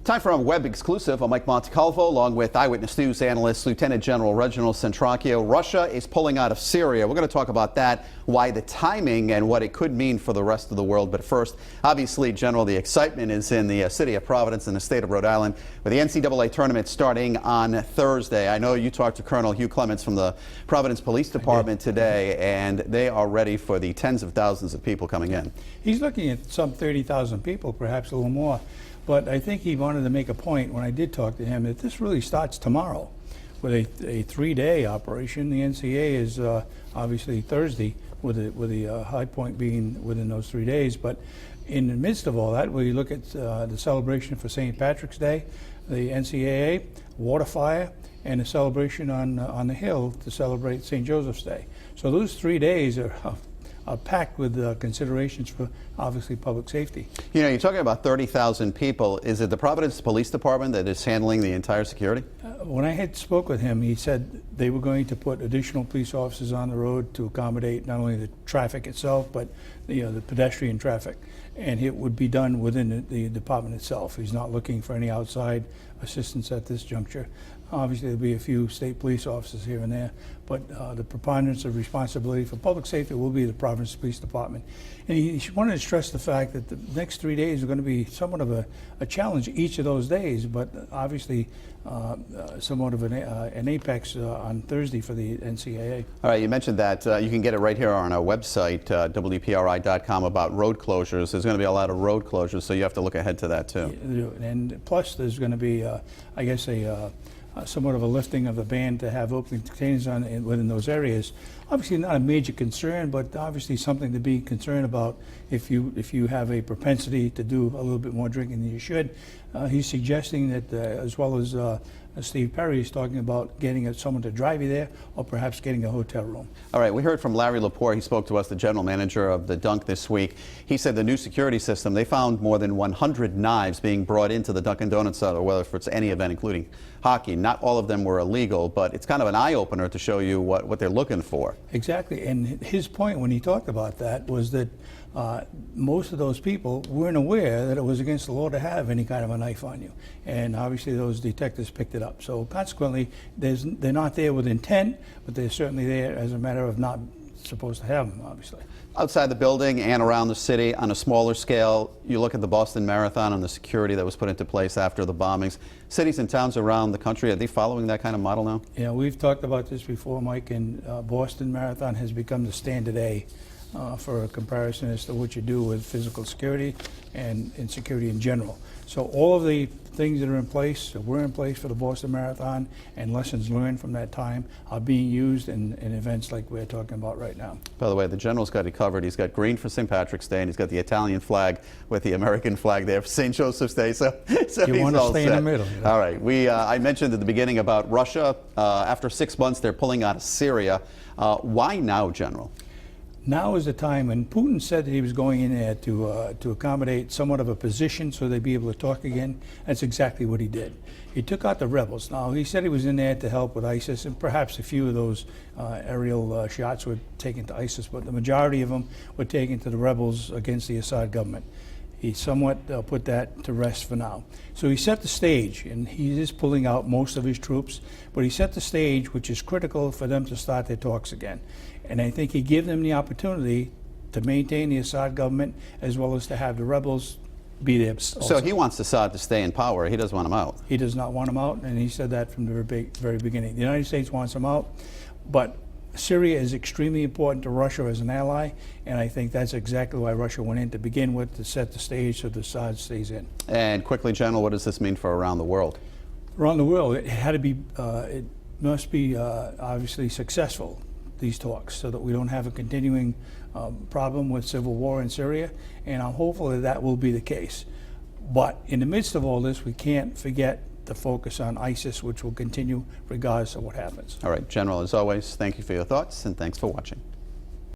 Time for a web exclusive. I'm Mike Montecalvo along with Eyewitness News Analyst Lt. General Reginald Centracchio. Russia is pulling out of Syria. We're going to talk about that, why the timing and what it could mean for the rest of the world. But first, obviously, General, the excitement is in the city of Providence in the state of Rhode Island with the NCAA tournament starting on Thursday. I know you talked to Colonel Hugh Clements from the Providence Police Department today, and they are ready for the tens of thousands of people coming in. He's looking at some 30,000 people, perhaps a little more. But I think he wanted to make a point when I did talk to him that this really starts tomorrow with a three-day operation. The NCAA is obviously Thursday, with the high point being within those 3 days. But in the midst of all that, we look at the celebration for St. Patrick's Day, the NCAA, water fire, and a celebration on the Hill to celebrate St. Joseph's Day. So those 3 days are packed with considerations for obviously public safety. You know, you're talking about 30,000 people. Is it the Providence Police Department that is handling the entire security? When I had spoke with him, he said they were going to put additional police officers on the road to accommodate not only the traffic itself, but the pedestrian traffic. And it would be done within the department itself. He's not looking for any outside assistance at this juncture. Obviously, there'll be a few state police officers here and there, but the preponderance of responsibility for public safety will be the Providence Police Department. And he wanted to stress the fact that the next 3 days are going to be somewhat of a challenge each of those days, but obviously somewhat of an apex on Thursday for the NCAA. All right, you mentioned that you can get it right here on our website, WPRI.com, about road closures. There's going to be a lot of road closures, so you have to look ahead to that too. And plus, there's going to be, I guess, somewhat of a lifting of the ban to have open containers within those areas. Obviously not a major concern, but obviously something to be concerned about if you have a propensity to do a little bit more drinking than you should. He's suggesting that as well as Steve Perry is talking about getting someone to drive you there, or perhaps getting a hotel room. All right, we heard from Larry Lepore. He spoke to us, the general manager of the Dunk this week. He said the new security system, they found more than 100 knives being brought into the Dunkin' Donuts, or whether it's any event, including hockey. Not all of them were illegal, but it's kind of an eye-opener to show you what they're looking for. Exactly, and his point when he talked about that was that most of those people weren't aware that it was against the law to have any kind of a knife on you. And obviously those detectives picked it up. So consequently, they're not there with intent, but they're certainly there as a matter of not supposed to have them, obviously. Outside the building and around the city, on a smaller scale, you look at the Boston Marathon and the security that was put into place after the bombings. Cities and towns around the country, are they following that kind of model now? Yeah, we've talked about this before, Mike, and Boston Marathon has become the standard A for a comparison as to what you do with physical security and security in general. So all of the things that are in place, that were in place for the Boston Marathon, and lessons learned from that time are being used in events like we're talking about right now. By the way, the general's got it covered. He's got green for St. Patrick's Day, and he's got the Italian flag with the American flag there for St. Joseph's Day. So you want to stay in the middle. You know? All right. I mentioned at the beginning about Russia. After 6 months, they're pulling out of Syria. Why now, General? Now is the time, and Putin said that he was going in there to accommodate somewhat of a position so they'd be able to talk again. That's exactly what he did. He took out the rebels. Now, he said he was in there to help with ISIS, and perhaps a few of those aerial shots were taken to ISIS, but the majority of them were taken to the rebels against the Assad government. He somewhat put that to rest for now. So he set the stage, and he is pulling out most of his troops, but he set the stage, which is critical for them to start their talks again. And I think he gave them the opportunity to maintain the Assad government as well as to have the rebels be there also. So he wants Assad to stay in power. He doesn't want him out. He does not want him out, and he said that from the very beginning. The United States wants him out, but Syria is extremely important to Russia as an ally, and I think that's exactly why Russia went in to begin with, to set the stage so the Assad stays in. And quickly, General, what does this mean for around the world? Around the world, it must be obviously successful, these talks, so that we don't have a continuing problem with civil war in Syria, and I'm hopeful that that will be the case. But in the midst of all this, we can't forget the focus on ISIS, which will continue regardless of what happens. All right, General, as always, thank you for your thoughts, and thanks for watching.